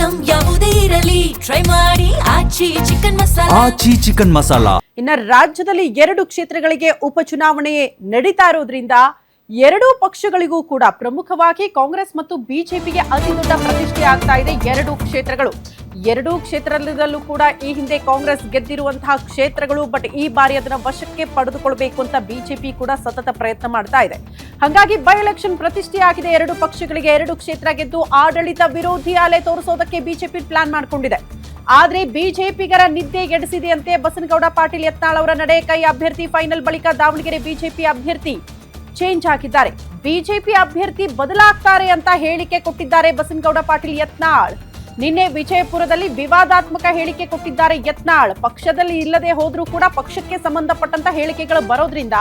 Item ಯಾವುದೇ ಇರಲಿ try ಮಾಡಿ ಆಚಿ ಚಿಕನ್ ಮಸಾಲಾ. ಇನ್ನು ರಾಜ್ಯದಲ್ಲಿ 2 ಕ್ಷೇತ್ರಗಳಿಗೆ ಉಪಚುನಾವಣೆ ನಡೀತಾ ಇರೋದ್ರಿಂದ ಎರಡೂ ಪಕ್ಷಗಳಿಗೂ ಕೂಡ ಪ್ರಮುಖವಾಗಿ ಕಾಂಗ್ರೆಸ್ ಮತ್ತು ಬಿಜೆಪಿಗೆ ಅತಿ ದೊಡ್ಡ ಪ್ರತಿಷ್ಠೆ ಆಗ್ತಾ ಇದೆ. 2 ಕ್ಷೇತ್ರಗಳು, 2 ಕ್ಷೇತ್ರದಲ್ಲೂ ಕೂಡ ಈ ಹಿಂದೆ ಕಾಂಗ್ರೆಸ್ ಗೆದ್ದಿರುವಂತಹ ಕ್ಷೇತ್ರಗಳು. ಬಟ್ ಈ ಬಾರಿ ಅದನ್ನ ವಶಕ್ಕೆ ಪಡೆದುಕೊಳ್ಬೇಕು ಅಂತ ಬಿಜೆಪಿ ಕೂಡ ಸತತ ಪ್ರಯತ್ನ ಮಾಡ್ತಾ ಇದೆ. ಹಾಗಾಗಿ ಬೈ ಎಲೆಕ್ಷನ್ ಪ್ರತಿಷ್ಠೆ ಆಗಿದೆ 2 ಪಕ್ಷಗಳಿಗೆ. 2 ಕ್ಷೇತ್ರ ಗೆದ್ದು ಆಡಳಿತ ವಿರೋಧಿ ಅಲೆ ತೋರಿಸೋದಕ್ಕೆ ಬಿಜೆಪಿ ಪ್ಲಾನ್ ಮಾಡ್ಕೊಂಡಿದೆ. ಆದ್ರೆ ಬಿಜೆಪಿಗರ ನಿದ್ದೆಗೆಡಿಸಿದೆಯಂತೆ ಬಸನಗೌಡ ಪಾಟೀಲ್ ಯತ್ನಾಳ್ ಅವರ ನಡೆ. ಕೈ ಅಭ್ಯರ್ಥಿ ಫೈನಲ್ ಬಳಿಕ ದಾವಣಗೆರೆ ಬಿಜೆಪಿ ಅಭ್ಯರ್ಥಿ ಚೇಂಜ್ ಆಗಿದ್ದಾರೆ. ಬಿಜೆಪಿ ಅಭ್ಯರ್ಥಿ ಬದಲಾಗ್ತಾರೆ ಅಂತ ಹೇಳಿಕೆ ಕೊಟ್ಟಿದ್ದಾರೆ ಬಸನಗೌಡ ಪಾಟೀಲ್ ಯತ್ನಾಳ್. ನಿನ್ನೆ ವಿಜಯಪುರದಲ್ಲಿ ವಿವಾದಾತ್ಮಕ ಹೇಳಿಕೆ ಕೊಟ್ಟಿದ್ದಾರೆ ಯತ್ನಾಳ್. ಪಕ್ಷದಲ್ಲಿ ಇಲ್ಲದೆ ಹೋದ್ರೂ ಕೂಡ ಪಕ್ಷಕ್ಕೆ ಸಂಬಂಧಪಟ್ಟಂತ ಹೇಳಿಕೆಗಳು ಬರೋದ್ರಿಂದ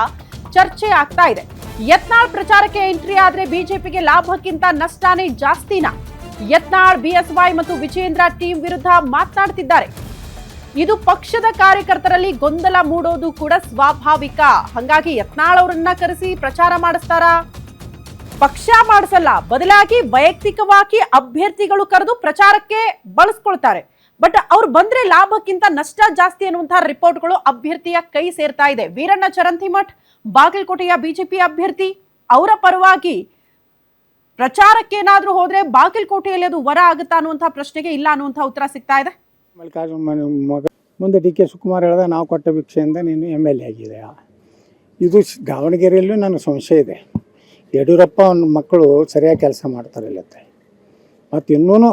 ಚರ್ಚೆ ಆಗ್ತಾ ಇದೆ. ಯತ್ನಾಳ್ ಪ್ರಚಾರಕ್ಕೆ ಎಂಟ್ರಿ ಆದ್ರೆ ಬಿಜೆಪಿಗೆ ಲಾಭಕ್ಕಿಂತ ನಷ್ಟನೇ ಜಾಸ್ತಿನಾ? ಯತ್ನಾಳ್, ಬಿಎಸ್ವೈ ಮತ್ತು ವಿಜೇಂದ್ರ ಟೀಮ್ ವಿರುದ್ಧ ಮಾತನಾಡ್ತಿದ್ದಾರೆ. ಇದು ಪಕ್ಷದ ಕಾರ್ಯಕರ್ತರಲ್ಲಿ ಗೊಂದಲ ಮೂಡೋದು ಕೂಡ ಸ್ವಾಭಾವಿಕ. ಹಾಗಾಗಿ ಯತ್ನಾಳ್ ಅವರನ್ನ ಕರೆಸಿ ಪ್ರಚಾರ ಮಾಡಿಸ್ತಾರಾ? ಪಕ್ಷ ಮಾಡಿಸಲ್ಲ, ಬದಲಾಗಿ ವೈಯಕ್ತಿಕವಾಗಿ ಅಭ್ಯರ್ಥಿಗಳು ಕರೆದು ಪ್ರಚಾರಕ್ಕೆ ಬಳಸ್ಕೊಳ್ತಾರೆ. ಬಟ್ ಅವ್ರು ಬಂದ್ರೆ ಲಾಭಕ್ಕಿಂತ ನಷ್ಟ ಜಾಸ್ತಿ ಅನ್ನುವಂತಹ ರಿಪೋರ್ಟ್ಗಳು ಅಭ್ಯರ್ಥಿಯ ಕೈ ಸೇರ್ತಾ ಇದೆ. ವೀರಣ್ಣ ಚರಂತಿಮಠ್, ಬಾಗಲಕೋಟೆಯ ಬಿಜೆಪಿ ಅಭ್ಯರ್ಥಿ, ಅವರ ಪರವಾಗಿ ಪ್ರಚಾರಕ್ಕೇನಾದ್ರೂ ಹೋದ್ರೆ ಬಾಗಲಕೋಟೆಯಲ್ಲಿ ಅದು ವರ ಆಗುತ್ತಾ ಅನ್ನುವಂತಹ ಪ್ರಶ್ನೆಗೆ ಇಲ್ಲ ಅನ್ನುವಂತಹ ಉತ್ತರ ಸಿಗ್ತಾ ಇದೆ. ಮಲ್ಲಿಕಾರ್ಜುನ ಮಗ ಮುಂದೆ ಡಿ ಕೆ ಶಿವಕುಮಾರ್ ಹೇಳ್ದ, ನಾವು ಕೊಟ್ಟ ಭಿಕ್ಷೆಯಿಂದ ನೀನು MLA ಆಗಿದೆ. ಇದು ದಾವಣಗೆರೆಯಲ್ಲೂ ನನಗೆ ಸಂಶಯ ಇದೆ. ಯಡಿಯೂರಪ್ಪ ಅವ್ನ ಮಕ್ಕಳು ಸರಿಯಾಗಿ ಕೆಲಸ ಮಾಡ್ತಾರಿಲ್ಲತ್ತೆ. ಮತ್ತು ಇನ್ನೂ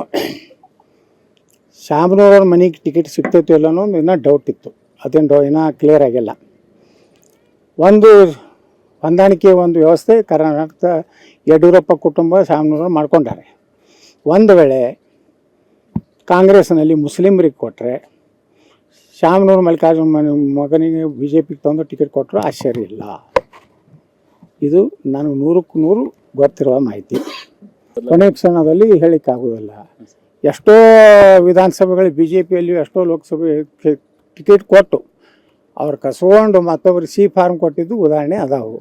ಶಾಮನೂರವ್ರ ಮನೆಗೆ ಟಿಕೆಟ್ ಸಿಗ್ತೈತಿ ಇಲ್ಲ ಅನ್ನೋ ಇನ್ನೂ ಡೌಟ್ ಇತ್ತು. ಅದೇನು ಇನ್ನೂ ಕ್ಲಿಯರ್ ಆಗಿಲ್ಲ. ಒಂದು ಹೊಂದಾಣಿಕೆ ಒಂದು ವ್ಯವಸ್ಥೆ ಕರ್ನಾಟಕದ ಯಡಿಯೂರಪ್ಪ ಕುಟುಂಬ ಶಾಮನೂರವ್ರು ಮಾಡ್ಕೊಂಡಾರೆ. ಒಂದು ವೇಳೆ ಕಾಂಗ್ರೆಸ್ನಲ್ಲಿ ಮುಸ್ಲಿಮರಿಗೆ ಕೊಟ್ಟರೆ, ಶಾಮನೂರು ಮಲ್ಲಿಕಾರ್ಜುನ ಮಗನಿಗೆ BJPಗೆ ತಂದು ಟಿಕೆಟ್ ಕೊಟ್ಟರು ಆಶ್ಚರ್ಯ ಇಲ್ಲ. ಇದು ನನಗೆ 100ಕ್ಕೆ 100 ಗೊತ್ತಿರುವ ಮಾಹಿತಿ. ಕೊನೆ ಕ್ಷಣದಲ್ಲಿ ಹೇಳಿಕ್ಕಾಗೋದಿಲ್ಲ. ಎಷ್ಟೋ ವಿಧಾನಸಭೆಗಳು BJPಯಲ್ಲಿ ಎಷ್ಟೋ ಲೋಕಸಭೆ ಟಿಕೆಟ್ ಕೊಟ್ಟು ಅವ್ರು ಕಸ್ಕೊಂಡು ಮತ್ತೊಬ್ಬರು C ಫಾರ್ಮ್ ಕೊಟ್ಟಿದ್ದು ಉದಾಹರಣೆ ಅದಾವು.